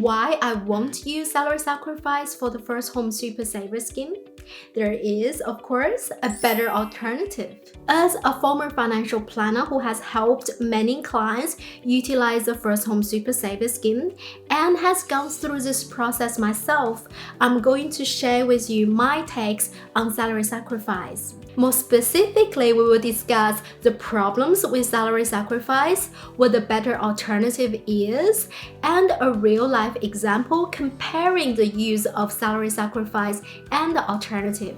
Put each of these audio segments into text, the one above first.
Why I won't use salary sacrifice for the first home super saver scheme? There is, of course, a better alternative. As a former financial planner who has helped many clients utilize the first home super saver scheme and has gone through this process myself, I'm going to share with you my takes on salary sacrifice. More specifically, we will discuss the problems with salary sacrifice, what the better alternative is, and a real-life example comparing the use of salary sacrifice and the alternative.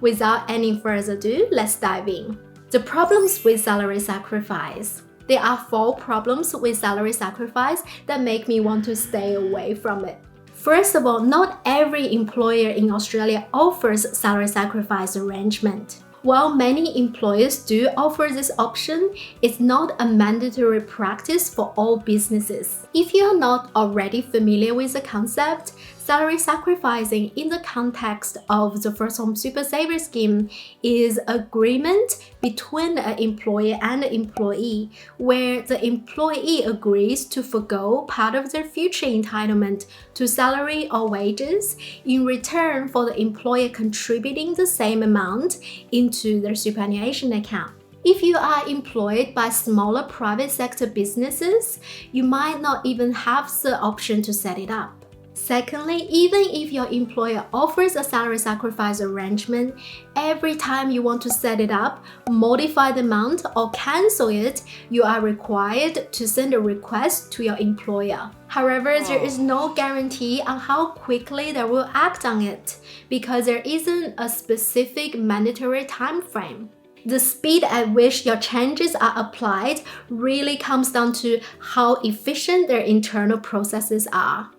Without any further ado, let's dive in. The problems with salary sacrifice. There are 4 problems with salary sacrifice that make me want to stay away from it. First of all, not every employer in Australia offers salary sacrifice arrangement. While many employers do offer this option, it's not a mandatory practice for all businesses. If you are not already familiar with the concept, salary sacrificing in the context of the First Home Super Saver Scheme is agreement between an employer and an employee, where the employee agrees to forgo part of their future entitlement to salary or wages in return for the employer contributing the same amount into their superannuation account. If you are employed by smaller private sector businesses, you might not even have the option to set it up. Secondly, even if your employer offers a salary sacrifice arrangement, every time you want to set it up, modify the amount, or cancel it, you are required to send a request to your employer. However, there is no guarantee on how quickly they will act on it because there isn't a specific mandatory time frame. The speed at which your changes are applied really comes down to how efficient their internal processes are.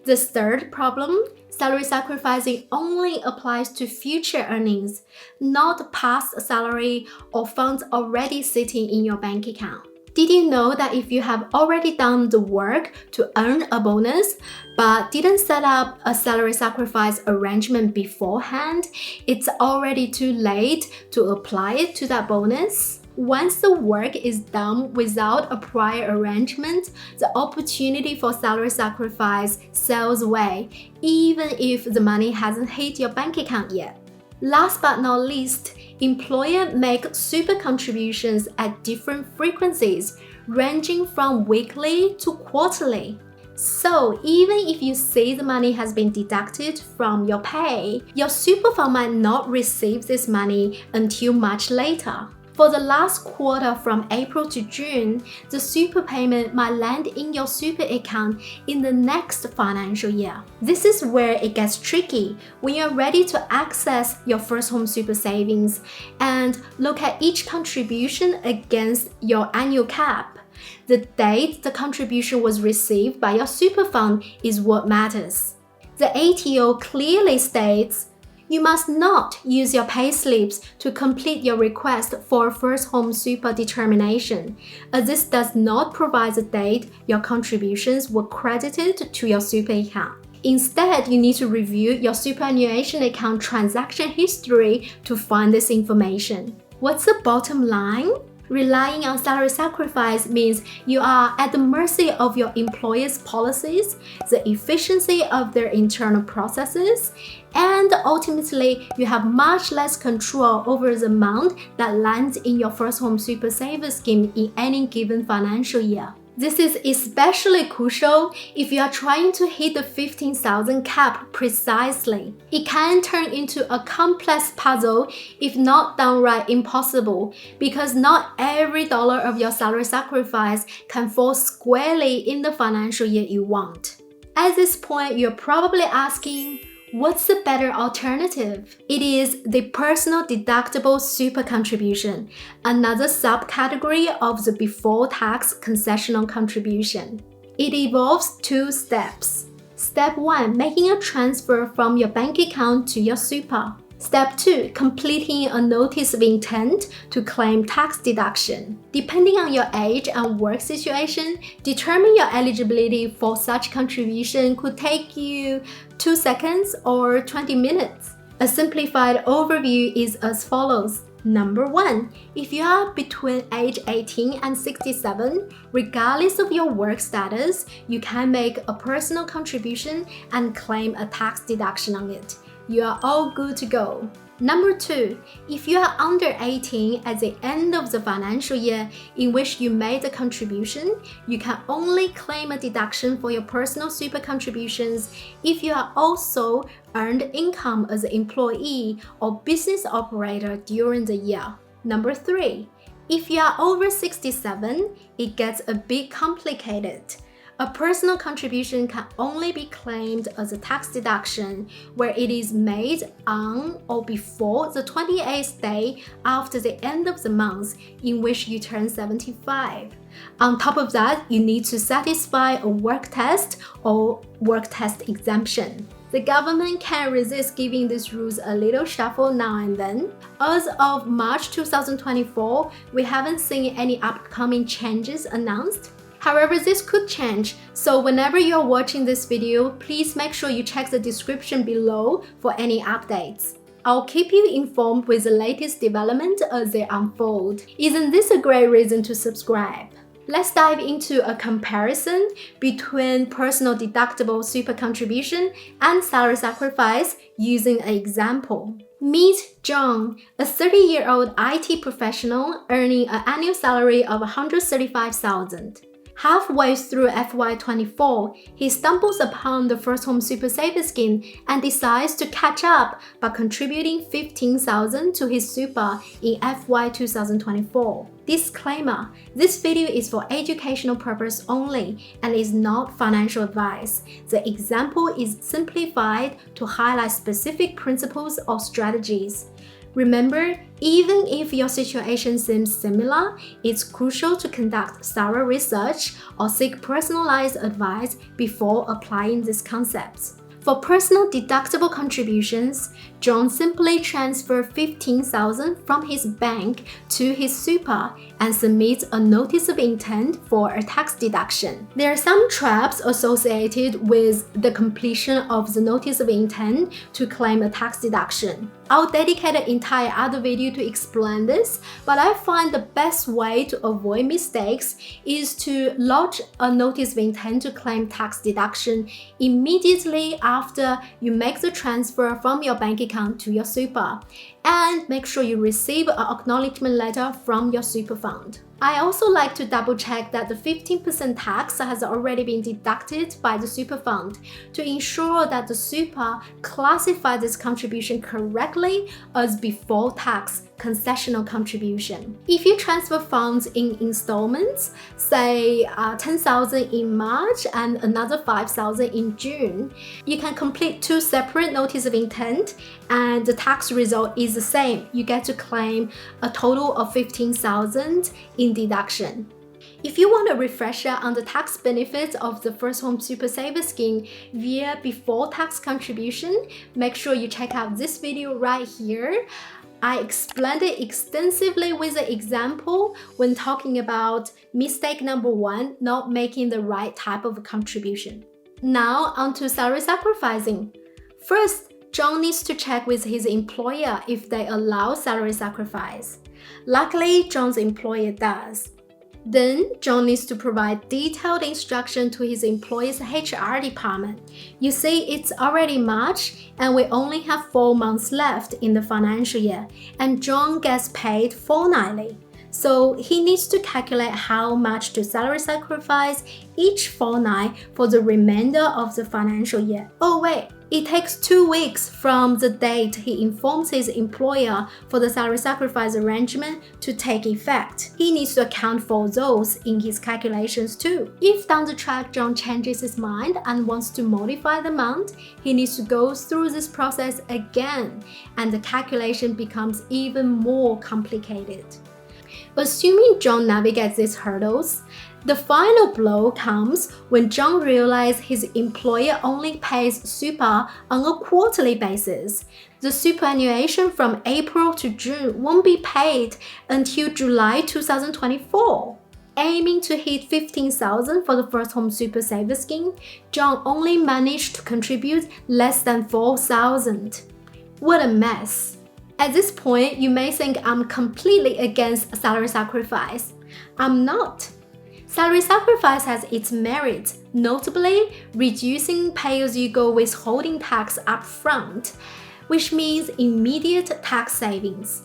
The third problem, salary sacrificing only applies to future earnings, not past salary or funds already sitting in your bank account. Did you know that if you have already done the work to earn a bonus, but didn't set up a salary sacrifice arrangement beforehand, it's already too late to apply it to that bonus? Once the work is done without a prior arrangement, the opportunity for salary sacrifice sails away, even if the money hasn't hit your bank account yet. Last but not least, employers make super contributions at different frequencies, ranging from weekly to quarterly. So even if you see the money has been deducted from your pay, your super fund might not receive this money until much later. For the last quarter from April to June, the super payment might land in your super account in the next financial year. This is where it gets tricky when you're ready to access your first home super savings and look at each contribution against your annual cap. The date the contribution was received by your super fund is what matters. The ATO clearly states you must not use your pay slips to complete your request for first home super determination, as this does not provide the date your contributions were credited to your super account. Instead, you need to review your superannuation account transaction history to find this information. What's the bottom line? Relying on salary sacrifice means you are at the mercy of your employer's policies, the efficiency of their internal processes, and ultimately you have much less control over the amount that lands in your first home super saver scheme in any given financial year. This is especially crucial if you are trying to hit the 15,000 cap precisely. It can turn into a complex puzzle if not downright impossible, because not every dollar of your salary sacrifice can fall squarely in the financial year you want. At this point, you're probably asking, what's the better alternative? It is the personal deductible super contribution, another subcategory of the before tax concessional contribution. It involves 2 steps. Step 1, making a transfer from your bank account to your super. Step 2, completing a notice of intent to claim tax deduction. Depending on your age and work situation, determining your eligibility for such contribution could take you 2 seconds or 20 minutes. A simplified overview is as follows. Number 1. If you are between age 18 and 67, regardless of your work status, you can make a personal contribution and claim a tax deduction on it. You are all good to go. Number 2. If you are under 18 at the end of the financial year in which you made a contribution, you can only claim a deduction for your personal super contributions if you are also earned income as an employee or business operator during the year. Number 3. If you are over 67, it gets a bit complicated. A personal contribution can only be claimed as a tax deduction where it is made on or before the 28th day after the end of the month in which you turn 75. On top of that, you need to satisfy a work test or work test exemption. The government can't resist giving these rules a little shuffle now and then. As of March 2024, we haven't seen any upcoming changes announced. However, this could change, so whenever you're watching this video, please make sure you check the description below for any updates. I'll keep you informed with the latest development as they unfold. Isn't this a great reason to subscribe? Let's dive into a comparison between personal deductible super contribution and salary sacrifice using an example. Meet John, a 30-year-old IT professional earning an annual salary of $135,000. Halfway through FY24, he stumbles upon the First Home Super Saver Scheme and decides to catch up by contributing $15,000 to his super in FY 2024. Disclaimer: this video is for educational purpose only and is not financial advice. The example is simplified to highlight specific principles or strategies. Remember, even if your situation seems similar, it's crucial to conduct thorough research or seek personalized advice before applying these concepts. For personal deductible contributions, John simply transfers $15,000 from his bank to his super and submits a notice of intent for a tax deduction. There are some traps associated with the completion of the notice of intent to claim a tax deduction. I'll dedicate an entire other video to explain this, but I find the best way to avoid mistakes is to lodge a notice of intent to claim tax deduction immediately after you make the transfer from your bank account to your super, and make sure you receive an acknowledgement letter from your super fund. I also like to double check that the 15% tax has already been deducted by the super fund to ensure that the super classifies this contribution correctly as before tax concessional contribution. If you transfer funds in installments, say $10,000 in March and another $5,000 in June, you can complete two separate notices of intent and the tax result is the same. You get to claim a total of $15,000 in deduction. If you want a refresher on the tax benefits of the First Home Super Saver Scheme via before tax contribution, make sure you check out this video right here. I explained it extensively with an example when talking about mistake number 1, not making the right type of contribution. Now onto salary sacrificing. First, John needs to check with his employer if they allow salary sacrifice. Luckily, John's employer does. Then, John needs to provide detailed instruction to his employer's HR department. You see, it's already March and we only have 4 months left in the financial year, and John gets paid fortnightly. So he needs to calculate how much to salary sacrifice each fortnight for the remainder of the financial year. Oh wait, it takes 2 weeks from the date he informs his employer for the salary sacrifice arrangement to take effect. He needs to account for those in his calculations too. If down the track John changes his mind and wants to modify the amount, he needs to go through this process again, and the calculation becomes even more complicated. Assuming John navigates these hurdles, the final blow comes when John realizes his employer only pays super on a quarterly basis. The superannuation from April to June won't be paid until July 2024. Aiming to hit $15,000 for the First Home Super Saver Scheme, John only managed to contribute less than $4,000. What a mess! At this point, you may think I'm completely against salary sacrifice. I'm not. Salary sacrifice has its merits, notably reducing pay-as-you-go withholding tax upfront, which means immediate tax savings.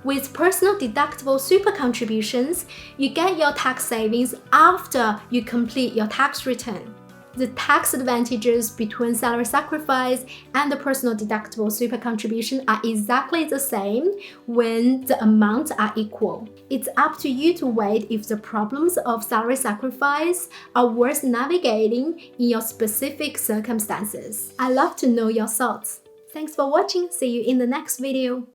With personal deductible super contributions, you get your tax savings after you complete your tax return. The tax advantages between salary sacrifice and the personal deductible super contribution are exactly the same when the amounts are equal. It's up to you to weigh if the problems of salary sacrifice are worth navigating in your specific circumstances. I'd love to know your thoughts. Thanks for watching. See you in the next video.